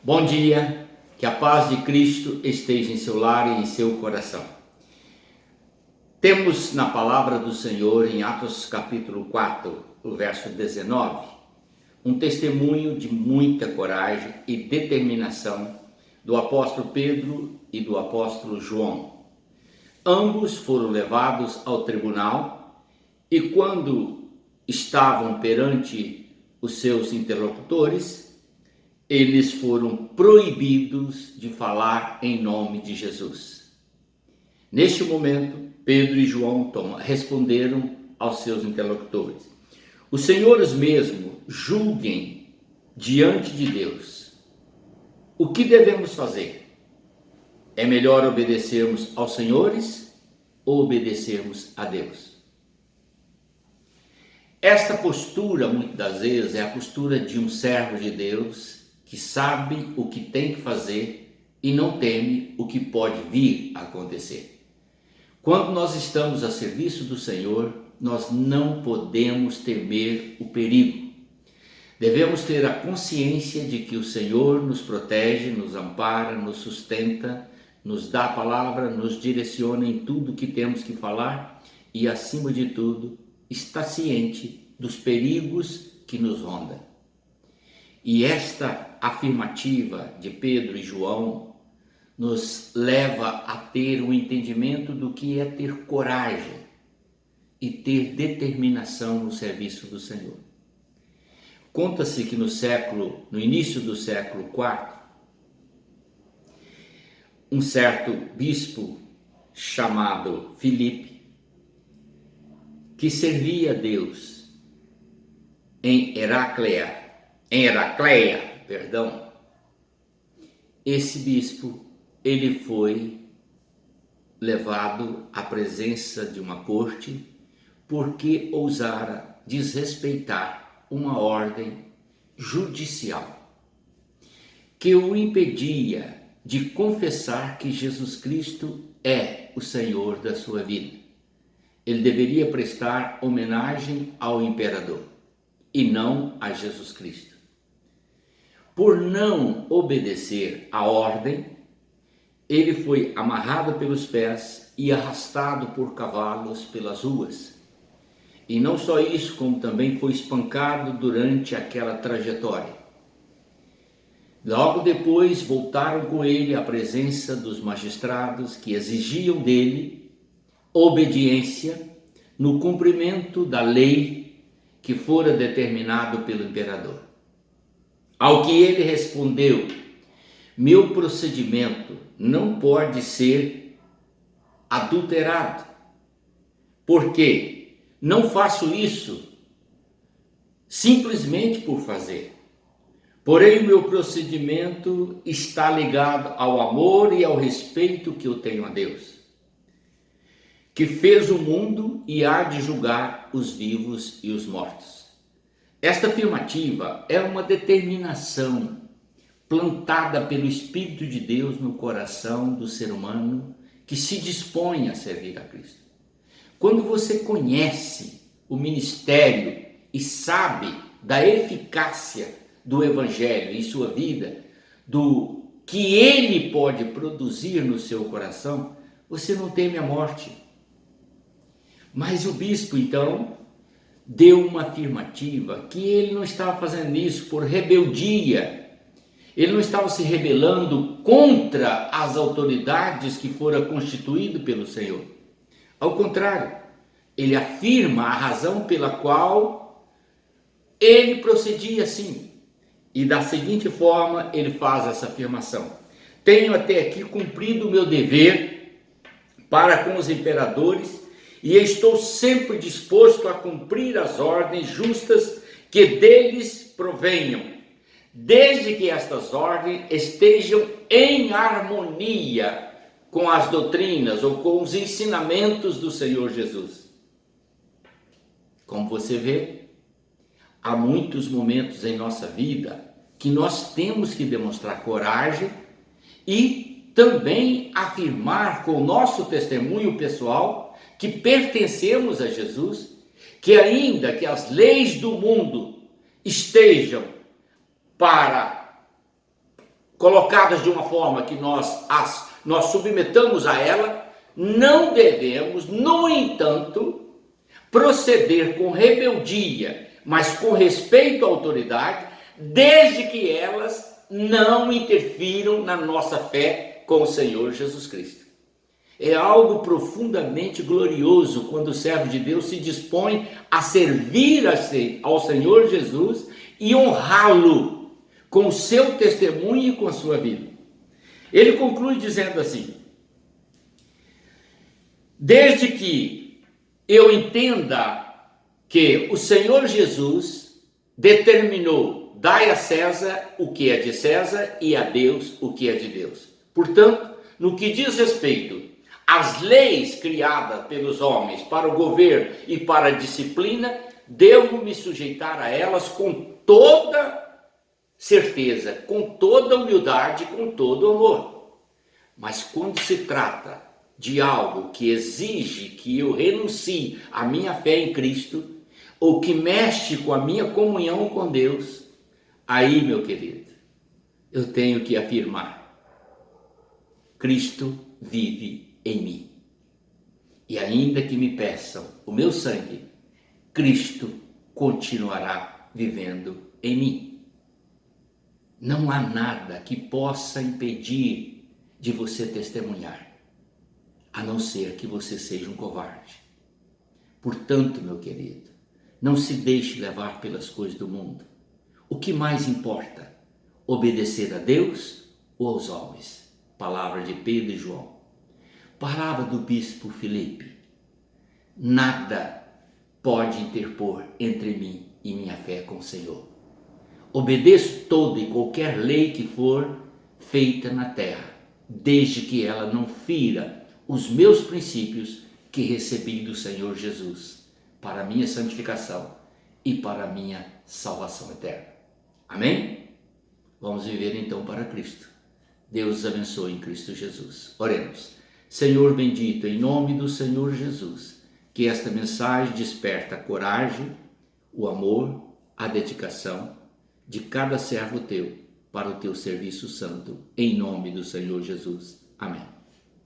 Bom dia, que a paz de Cristo esteja em seu lar e em seu coração. Temos na palavra do Senhor, em Atos capítulo 4, o verso 19, um testemunho de muita coragem e determinação do apóstolo Pedro e do apóstolo João. Ambos foram levados ao tribunal e quando estavam perante os seus interlocutores, eles foram proibidos de falar em nome de Jesus. Neste momento, Pedro e João responderam aos seus interlocutores: os senhores mesmo julguem diante de Deus. O que devemos fazer? É melhor obedecermos aos senhores ou obedecermos a Deus? Esta postura, muitas das vezes, é a postura de um servo de Deus que sabe o que tem que fazer e não teme o que pode vir a acontecer. Quando nós estamos a serviço do Senhor, nós não podemos temer o perigo. Devemos ter a consciência de que o Senhor nos protege, nos ampara, nos sustenta, nos dá a palavra, nos direciona em tudo que temos que falar e, acima de tudo, está ciente dos perigos que nos rondam. E esta afirmativa de Pedro e João nos leva a ter um entendimento do que é ter coragem e ter determinação no serviço do Senhor. Conta-se que no início do século IV, um certo bispo chamado Filipe, que servia a Deus em Heracleia, esse bispo, ele foi levado à presença de uma corte porque ousara desrespeitar uma ordem judicial que o impedia de confessar que Jesus Cristo é o Senhor da sua vida. Ele deveria prestar homenagem ao imperador e não a Jesus Cristo. Por não obedecer à ordem, ele foi amarrado pelos pés e arrastado por cavalos pelas ruas. E não só isso, como também foi espancado durante aquela trajetória. Logo depois voltaram com ele à presença dos magistrados que exigiam dele obediência no cumprimento da lei que fora determinado pelo imperador. Ao que ele respondeu: meu procedimento não pode ser adulterado, porque não faço isso simplesmente por fazer. Porém, o meu procedimento está ligado ao amor e ao respeito que eu tenho a Deus, que fez o mundo e há de julgar os vivos e os mortos. Esta afirmativa é uma determinação plantada pelo Espírito de Deus no coração do ser humano que se dispõe a servir a Cristo. Quando você conhece o ministério e sabe da eficácia do Evangelho em sua vida, do que ele pode produzir no seu coração, você não teme a morte. Mas o bispo, então, deu uma afirmativa que ele não estava fazendo isso por rebeldia. Ele não estava se rebelando contra as autoridades que foram constituídas pelo Senhor. Ao contrário, ele afirma a razão pela qual ele procedia assim. E da seguinte forma ele faz essa afirmação: tenho até aqui cumprido o meu dever para com os imperadores e estou sempre disposto a cumprir as ordens justas que deles provenham, desde que estas ordens estejam em harmonia com as doutrinas ou com os ensinamentos do Senhor Jesus. Como você vê, há muitos momentos em nossa vida que nós temos que demonstrar coragem e também afirmar com o nosso testemunho pessoal que pertencemos a Jesus, que ainda que as leis do mundo estejam para colocadas de uma forma que nós submetamos a ela, não devemos, no entanto, proceder com rebeldia, mas com respeito à autoridade, desde que elas não interfiram na nossa fé com o Senhor Jesus Cristo. É algo profundamente glorioso quando o servo de Deus se dispõe a servir ao Senhor Jesus e honrá-lo com o seu testemunho e com a sua vida. Ele conclui dizendo assim: desde que eu entenda que o Senhor Jesus determinou: dai a César o que é de César e a Deus o que é de Deus. Portanto, no que diz respeito às leis criadas pelos homens para o governo e para a disciplina, devo me sujeitar a elas com toda certeza, com toda humildade, com todo amor. Mas quando se trata de algo que exige que eu renuncie à minha fé em Cristo, ou que mexe com a minha comunhão com Deus, aí, meu querido, eu tenho que afirmar: Cristo vive em mim. E ainda que me peçam o meu sangue, Cristo continuará vivendo em mim. Não há nada que possa impedir de você testemunhar, a não ser que você seja um covarde. Portanto, meu querido, não se deixe levar pelas coisas do mundo. O que mais importa? Obedecer a Deus ou aos homens? Palavra de Pedro e João. Palavra do bispo Filipe: nada pode interpor entre mim e minha fé com o Senhor. Obedeço toda e qualquer lei que for feita na terra, desde que ela não fira os meus princípios que recebi do Senhor Jesus, para a minha santificação e para a minha salvação eterna. Amém? Vamos viver então para Cristo. Deus os abençoe em Cristo Jesus. Oremos. Senhor bendito, em nome do Senhor Jesus, que esta mensagem desperta a coragem, o amor, a dedicação de cada servo teu para o teu serviço santo, em nome do Senhor Jesus. Amém.